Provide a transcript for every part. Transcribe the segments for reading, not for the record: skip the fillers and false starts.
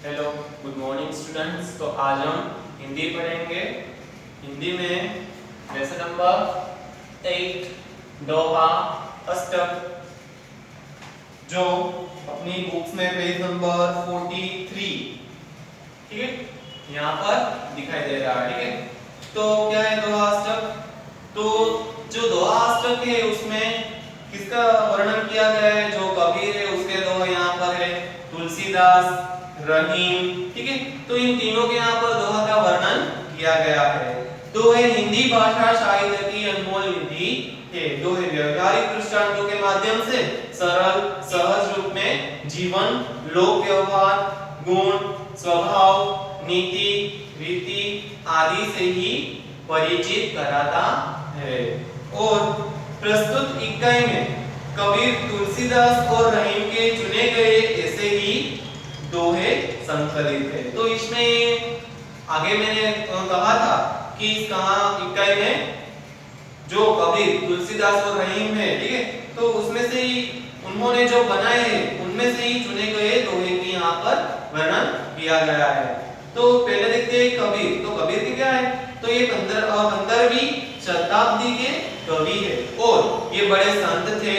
Hello, good morning students. तो आज हम हिंदी पढ़ेंगे। हिंदी में लेसन नंबर 8 दोहा अष्टक, जो अपनी बुक्स में पेज नंबर 43, ठीक है, यहाँ पर दिखाई दे रहा है। ठीक है, तो क्या है दोहा अष्टक? तो जो दोहा अष्टक है उसमें किसका वर्णन किया गया है? जो कबीर है उसके दोहा यहाँ पर है, तुलसीदास, रहीम। ठीक है, तो इन तीनों के यहाँ पर दोहा का वर्णन किया गया है। दोहे हिंदी भाषा साहित्य की अनमोल निधि है। दोहे व्यवहारिक दृष्टांतों के माध्यम से सरल सहज रूप में जीवन, लोक व्यवहार, गुण, स्वभाव, नीति, रीति आदि से ही परिचित कराता है। और प्रस्तुत इकाई में कबीर, तुलसीदास और रहीम के चुने गए ऐसे ही दोहे संकलित है। तो इसमें आगे मैंने कहा था कि इस इकाई में जो कबीर, तुलसीदास और रहीम है, ठीक है, तो उसमें से ही उन्होंने जो बनाए हैं उनमें से ही चुने गए दोहे की यहाँ पर वर्णन किया गया है। तो पहले देखते हैं कबीर। तो कबीर के क्या है? तो ये 15वीं शताब्दी के कवि है और ये बड़े संत थे।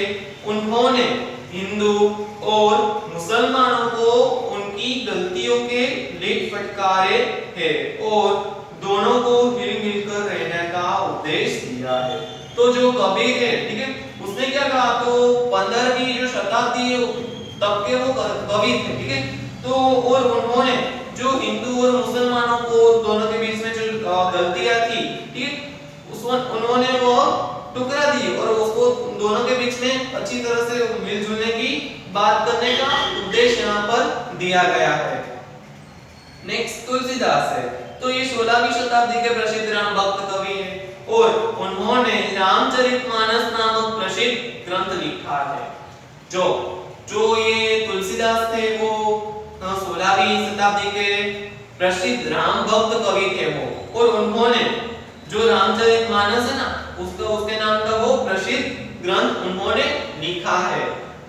उन्होंने हिंदू और मुसलमानों को उनकी गलतियों के लेख फटकारे हैं और दोनों को हिल-मिल कर रहने का उपदेश दिया है। तो जो कबीर है, ठीक है, उसने क्या कहा? तो 15वीं जो शताब्दी है तब के वो कवि थे, ठीक है। तो और उन्होंने जो हिंदू और मुसलमानों को दोनों के बीच में जो गलतियां थी, ठीक है, उन्होंने वो टुकड़ा दी और उसको दोनों के बीच में अच्छी तरह से मिलजुलने की बात करने का उपदेश यहाँ पर दिया गया है। नेक्स्ट तुलसीदास है। तो ये 16वीं शताब्दी के प्रसिद्ध राम भक्त कवि है और उन्होंने रामचरितमानस नामक प्रसिद्ध ग्रंथ लिखा है। जो ये तुलसीदास थे वो 16वीं शताब्दी के प्रसिद्ध राम भक्त कवि थे वो, और उन्होंने जो रामचरितमानस है ना, उसके नाम का वो प्रसिद्ध ग्रंथ उन्होंने लिखा है।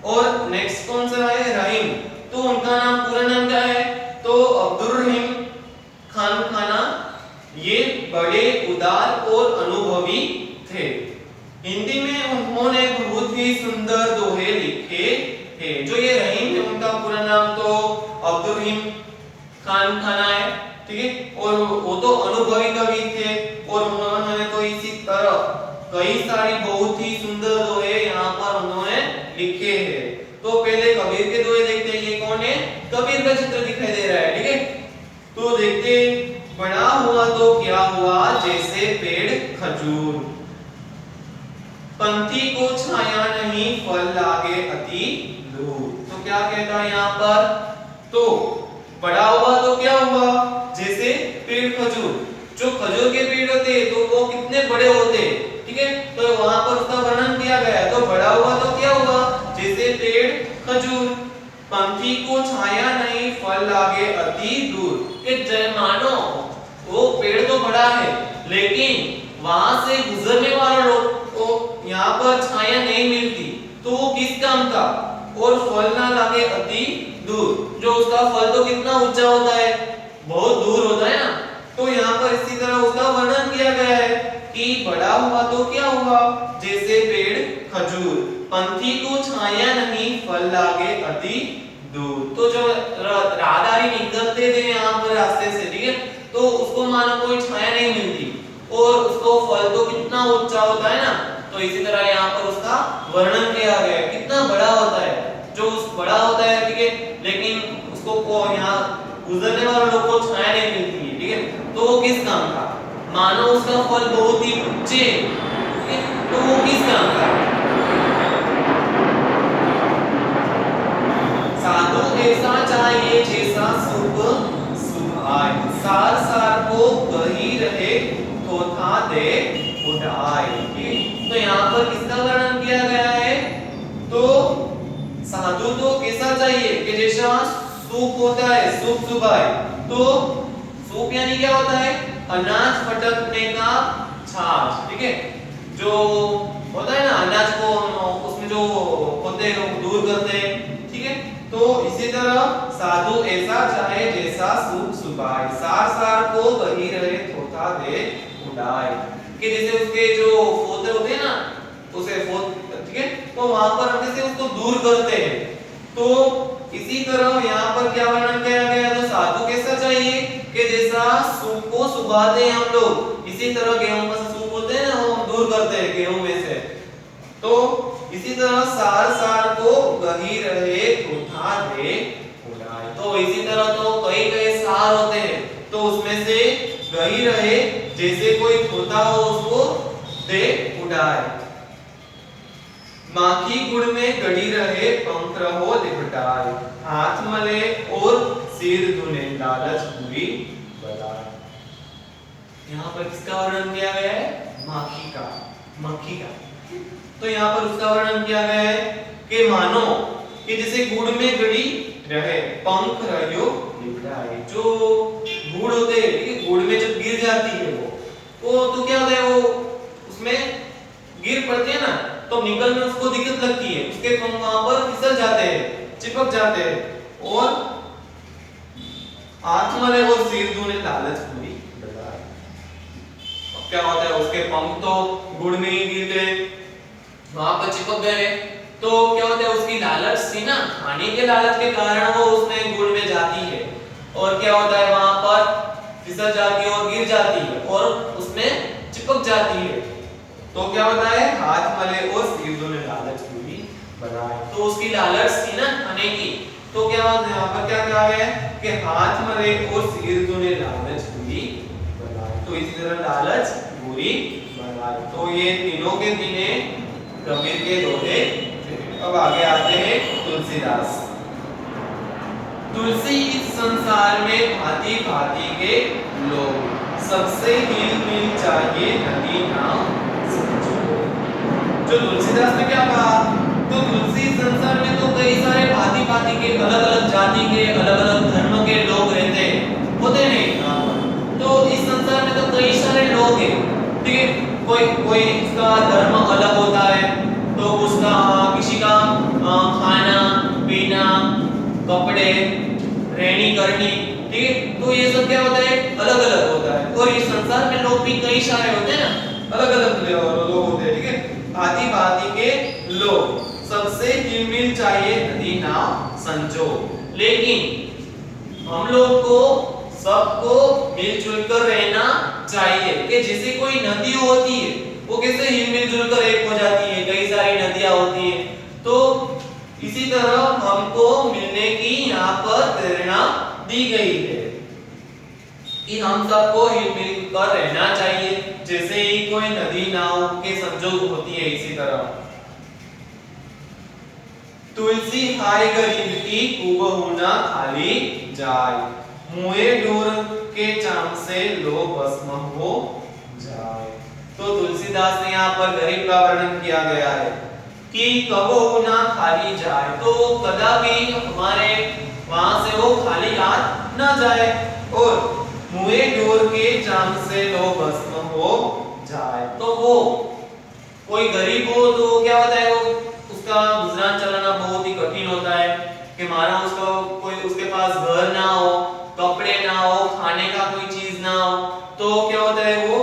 और नेक्स्ट कौन सा है? रहीम। तो उनका नाम, पूरा नाम क्या है? तो अब्दुल रहीम खान खाना। ये बड़े उदार और अनुभवी थे। हिंदी में उन्होंने बहुत ही सुंदर दोहे लिखे हैं। जो ये रहीम है उनका पूरा नाम तो अब्दुल रहीम खान खाना है, ठीक है, और वो तो अनुभवी कवि थे और उन्होंने तो इसी तरह कई सारी बहुत ही सुंदर दोहे यहाँ पर उन्होंने लिखे हैं। तो पहले कबीर के दोहे देखते हैं। ये कौन है? कबीर का चित्र दिखाई दे रहा है, ठीक है। तो देखते हैं। बड़ा हुआ तो क्या हुआ, जैसे पेड़ खजूर, पंथी को छाया नहीं, फल लागे अति दूर। तो क्या कहता है यहाँ पर? तो बड़ा हुआ तो क्या हुआ? जैसे पेड़ खजूर। जो खजूर के पेड़ होते हैं तो वो कितने बड़े होते हैं, ठीक है, तो वहां पर उसका वर्णन किया गया है। तो बड़ा हुआ तो क्या हुआ? जैसे पेड़ खजूर, पंथी को छाया नहीं, फल लागे अति दूर। कि जय मानो वो पेड़ तो बड़ा है लेकिन वहां से गुजरने वाले लोग को यहाँ पर छाया नहीं मिलती, तो वो किस काम का? और फल ना लागे अति दूर। जो उसका फल तो कितना ऊंचा होता है, बहुत दूर होता है ना। तो यहाँ पर इसी तरह उसका वर्णन किया गया है कि बड़ा हुआ तो क्या हुआ? जैसे पेड़ खजूर, पंथी को छाया नहीं, फल लागे अति दूर। तो जो राहदारी निकलते थे यहाँ पर रास्ते से, ठीक है, तो उसको मानो कोई छाया नहीं मिलती और उसको फल तो कितना ऊंचा होता है ना। तो इसी तरह यहाँ पर उसका वर्णन किया गया है, कितना बड़ा होता है। जो उस बड़ा होता है, ठीक है, लेकिन उसको यहाँ गुजरने वाले लोग को छाया नहीं मिलती है, ठीक है, तो वो किस काम का? मानो उसका फल बहुत ही ऊंचे, ठीक है, तो वो किस काम का? साधु ऐसा चाहिए जैसा सुख सुभाए, सार सार को कही रहे थोथा दे उठाए। तो यहाँ पर किसका वर्णन किया गया है? तो साधु तो कैसा चाहिए कि जैसा सूप होता है, सूप सुभाए। तो सूप यानी क्या होता है? अनाज फटकने का छाछ, ठीक है, जो होता है ना अनाज को उसमें जो होते हैं दूर करते हैं, ठीक है, तो इसी तरह साधु ऐसा चाहे जैसा सुख सुभाए, सार सार को कही रहे थोथा दे उड़ाए, कि जैसे उसके जो फोते होते हैं ना, उसे फोत, ठीक है, तो वहां पर हम जैसे उसको दूर करते हैं। तो इसी तरह यहाँ पर क्या वर्णन किया गया, तो साधु कैसा चाहिए कि जैसा सूप को सुभाते हैं हम लोग, इसी तरह गेहूं का सूप होते हैं ना, वो हम दूर करते हैं गेहूं में से। तो इसी तरह सार सार को गही रहे थोथा दे उड़ाए, तो इसी तरह तो कई कई सार होते हैं, तो उसमें से गही रहे जैसे कोई थोथा हो उसको दे उड़ाए। माखी गुड़ में गड़ी रहे पंख रहो लिपटाए, हाथ मले और सिर धुने लालच बुरी बलाए। यहाँ पर किसका वर्णन किया गया है, माखी का, मक्खी का। तो यहाँ पर उसका वर्णन किया गया है कि मानो कि जैसे गुड़ में गड़ी रहे पंख रहो लिपटाए, जो गुड़ होते हैं, ठीक है, गुड़ में जब गिर जाती है वो तो क्या होता है, वो उसमें गिर पड़ते हैं ना, तो निकलने उसको दिक्कत लगती है, उसके पंख वहां पर फिसल जाते हैं, चिपक जाते हैं, और आत्मा ने वो सिर धुने लालच पूरी बलाए। अब क्या होता है, उसके पंख तो गुड़ में ही गिर गए, वहां पर चिपक गए, तो क्या होता है, उसकी लालच थी ना, खाने के लालच के कारण वो उसमें गुड़ में जाती है, और क्या होता है, वहां पर फिसल जाती है और गिर जाती है और उसमें चिपक जाती है। तो क्या होता है, हाथ मले और सिर धुने लालच पूरी बनाए, तो उसकी लालच थी ना खाने की, तो क्या होता है, यहाँ पर क्या कहा गया है कि हाथ मले और सिर धुने लालच पूरी बनाए, तो इसी तरह लालच बुरी बनाए। तो ये तीनों के दिने कबीर के दोहे। अब आगे आते हैं तुलसीदास। तुलसी इस संसार में भांति भांति के लोग, सबसे हिल मिल चाहिए नदी नाम समझो। जो तुलसीदास ने क्या कहा, तो तुलसी संसार में तो कई सारे भांति भांति के अलग अलग जाति के अलग अलग धर्म के लोग रहते हैं, होते नहीं, तो इस संसार में तो कई सारे लोग हैं, ठीक है, कोई कोई उसका धर्म अलग होता है, तो उसका किसी का खाना पीना कपड़े रहनी करनी, ठीक है, तो ये सब क्या होता है, अलग अलग होता है, और इस संसार में लोग भी कई सारे होते हैं ना, अलग अलग लोग होते हैं, ठीक है, भांति भांति के लोग, सबसे हिल-मिल चाहिए नदी नाव संजो। लेकिन हम लोग को सबको मिलजुल कर रहना चाहिए, कि जैसे कोई नदी होती है वो कैसे मिलजुल कर एक हो जाती है, कई सारी नदियां होती है, तो इसी तरह हमको मिलने की यहाँ पर प्रेरणा दी गई है कि हम सबको मिल कर रहना चाहिए, जैसे ही कोई नदी नाव के संजोग होती है, इसी तरह तुलसी हाय गरीब की कुबहू ना खाली जाए, मुए डोर के चाम से लो भस्म हो जाए। तो तुलसीदास ने यहाँ पर गरीब का वर्णन किया गया है कि कबहू ना खाली जाए, तो कदापि हमारे वहां से वो खाली हाथ ना जाए, और मुए डोर के चाम से लो भस्म हो जाए, तो वो कोई गरीब हो तो क्या होता है, वो उसका गुजरान चलाना बहुत ही कठिन होता है, कि माना उसका कोई उसके पास घर ना हो, कपड़े ना हो, खाने का कोई चीज ना हो, तो क्या होता है, वो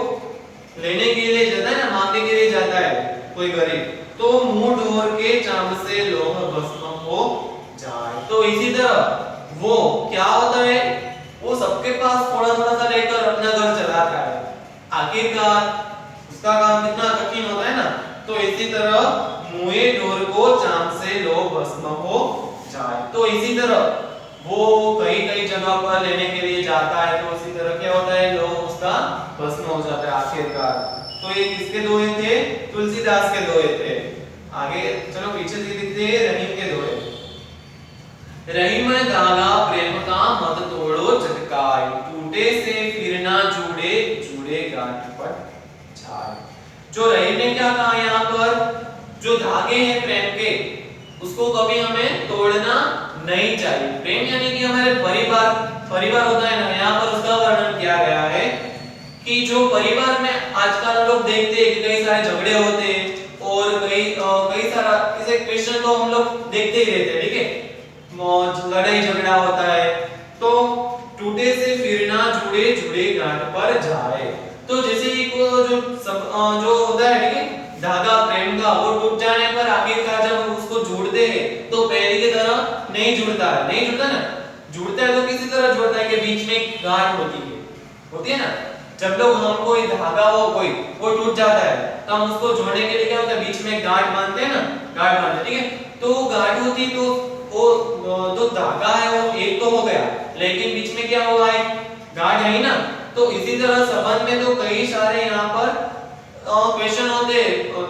लेने के लिए जाता है ना, मांगने के लिए जाता है कोई गरीब, तो मुंह डोर के चाम से लोह भस्म हो जाए। तो इसी तरह वो क्या होता है, वो सबके पास थोड़ा थोड़ा सा लेकर अपना घर चलाता है, आखिरकार उसका काम कितना कठिन होता है ना, तो इसी तरह मुए डोर को चाम से लो भस्म हो जाए। तो इसी तरह वो कई कई जगह पर लेने के लिए जाता है, तो इसी तरह क्या होता है, लोग उसका भस्म हो जाता है आखिरकार। तो ये किसके दोहे थे, तुलसीदास के दोहे थे। आगे चलो पीछे देखते हैं रहीम के दोहे। रहीम ने दागा प्रेम का मत तोड़ो झटकाए, टूटे से फिर ना जुड़े जुड़े गांठ पर छाए। जो रहीम ने क्या कहा यहाँ पर, जो धागे हैं प्रेम के उसको कभी हमें तोड़ना नहीं चाहिए। प्रेम यानी कि हमारे परिवार होता है ना, यहाँ पर उसका वर्णन किया गया है कि जो परिवार में आजकल हम लोग देखते हैं कि कई सारे झगड़े होते हैं, और कई सारा जैसे क्वेश्चन तो हम लोग देखते ही रहते हैं, ठीक है, लड़ाई झगड़ा होता है। तो टूटे से फिर ना जुड़े जुड़े गांठ पर जाए। तो जैसे को जो होता है ठीक है धागा प्रेम का, वो टूट जाने पर आखिरकार जब उसको जोड़ते हैं तो पहले की तरह नहीं जुड़ता है, नहीं जुड़ता ना, जुड़ता है तो किसी तरह जुड़ता है कि बीच में गांठ होती है ना। जब लोग हम कोई धागा वो टूट जाता है तो हम उसको जोड़ने के लिए क्या होता है बीच में गांठ बांधते हैं ना, गांठ बांधते ठीक है। तो गांठ होती तो वो जो धागा है वो एक तो हो गया, लेकिन बीच में क्या हुआ है गांठ है ना। तो इसी तरह संबंध में तो कई सारे यहाँ पर क्वेश्चन होते।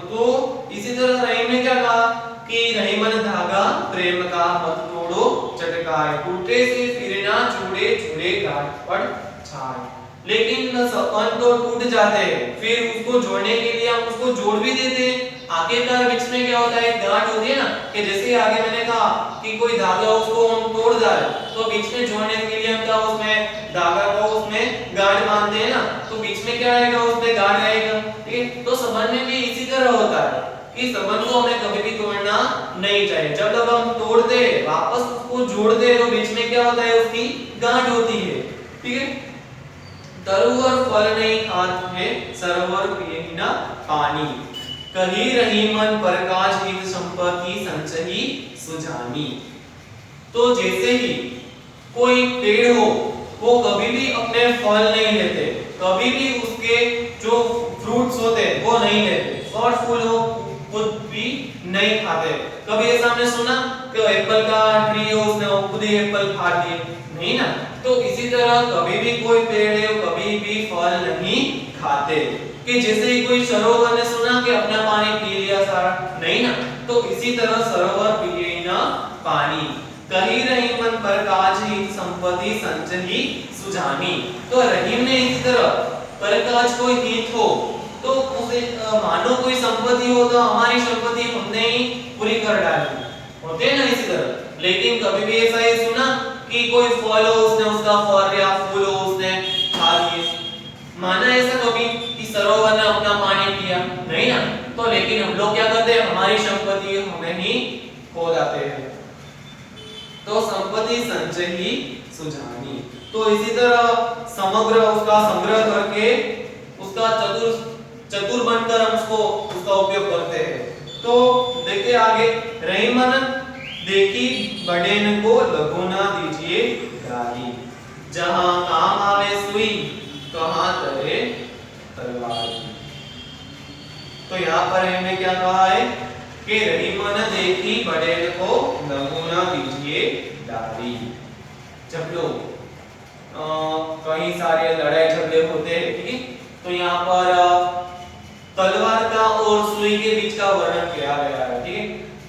तो इसी तरह रहीम ने क्या कहा कि रहीमन धागा प्रेम का मत तोड़ो चटकाए, टूटे से फिर ना जुड़े जुड़े गांठ पर छाए। लेकिन संबंध तो टूट जाते हैं, फिर उसको जोड़ने के लिए हम उसको जोड़ भी देते हैं। आखिरकार बीच में क्या होता है गांठ होती है ना, कि जैसे आगे मैंने कहा कि कोई धागा उसको हम तोड़ डाले तो बीच में जोड़ने के लिए हम क्या उसमें धागा को उसमें गांठ बांधते हैं ना, तो बीच में क्या रहेगा उसमें गांठ रहेगा ठीक है। तो संबंध में भी इसी तरह होता है कि संबंध को हमें कभी भी तोड़ना नहीं चाहिए। जब तक हम तोड़ते वापस उसको जोड़ते तो बीच में क्या होता है उसकी गांठ होती है ठीक है। तरुवर फल नहीं खात है सरोवर पिए ही ना पानी, कही रही मन प्रकाश हित संपत्ति संचही सुजानी। तो जैसे ही कोई पेड़ हो वो कभी भी अपने फल नहीं लेते, कभी भी उसके जो फ्रूट्स होते वो नहीं लेते, और फूल हो खुद भी नहीं खाते। कभी ऐसा हमने सुना कि एप्पल का ट्री हो उसने खुद ही एप्पल खा लिए, नहीं ना। तो इसी तरह कभी भी कोई पेड़ है कभी भी फल नहीं खाते। कि जैसे ही कोई सरोवर ने सुना कि अपना पानी पी लिया सारा, नहीं ना। तो इसी तरह सरोवर पिए ही ना पानी, कही रही मन प्रकाश ही संपत्ति संचही सुजानी। तो रहीम ने इसी तरह प्रकाश कोई हित हो तो उसे मानो कोई संपत्ति हो तो हमारी संपत्ति हमने ही पूरी कर डाली होते हैं ना इसी तरह। लेकिन कभी भी ऐसा ही सुना कि कोई फल हो उसने उसका फल या फूल हो उसने खा लिए, माना ऐसा कभी कि सरोवर ने अपना पानी पिया, नहीं ना। तो लेकिन हम लोग क्या करते हैं हमारी संपत्ति हमें ही खो जाते हैं। तो संपत्ति संचयी सुजानी। तो इसी तरह समग्र उसका संग्रह करके उसका चतुर बनकर हम उसका उपयोग करते हैं। तो देखते आगे, रहीमन देखी बड़ेन को लघु ना दीजिए गाली, जहां काम आवे सुई कहां करे तलवार। तो यहाँ पर हमने क्या कहा है कि रहीमन देखी बड़ेन को लघु ना दीजिए गाली। जब लोग कई सारे लड़ाई झगड़े होते हैं ठीक है, तो यहाँ पर तलवार का और सुई के बीच का वर्णन किया गया है ठीक है।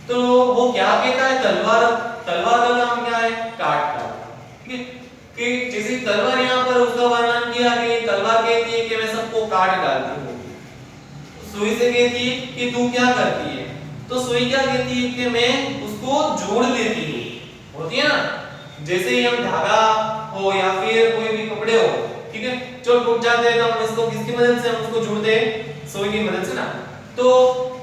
तो वो क्या कहता है, तलवार का काम क्या है, काटना ठीक है। कि जैसे तलवार यहाँ पर उसका वर्णन किया कि तलवार कहती है कि मैं सबको काट डालती हूँ, सुई से कहती है कि तू क्या करती है, तो सुई क्या कहती है कि मैं उसको जोड़ देती हूँ, होती है ना। जैसे ही हम धागा हो या फिर कोई भी कपड़े हो ठीक है, जो टूट जाते हैं तो हम इसको किसकी मदद से हम उसको जोड़ते हैं, सुई की मदद से ना। तो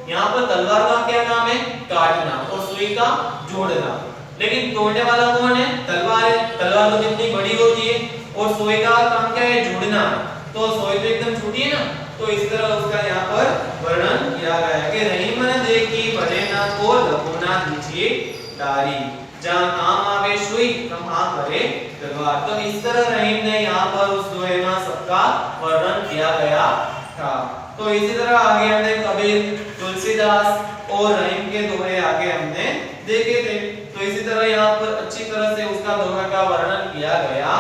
यहाँ पर तलवार का क्या काम है, काटना, और सुई का जोड़ना। लेकिन तोड़ने वाला कौन है, तलवार है। तलवार तो कितनी बड़ी होती है, और सुई का काम क्या है, जोड़ना। तो सुई तो एकदम छोटी है ना। तो इस तरह उसका यहाँ पर वर्णन किया गया है कि रहीमन देखी बड़ेना को लघु ना दीजिए डारी, जहां काम आवे सुई कहां करे तलवार। तो इस तरह रहीम ने यहाँ पर उस दोहे में सबका वर्णन किया गया था। तो इसी तरह आगे हमने कबीर, तुलसीदास और रहीम के दोहे आगे हमने देखे थे। तो इसी तरह यहाँ पर अच्छी तरह से उसका दोहे का वर्णन किया गया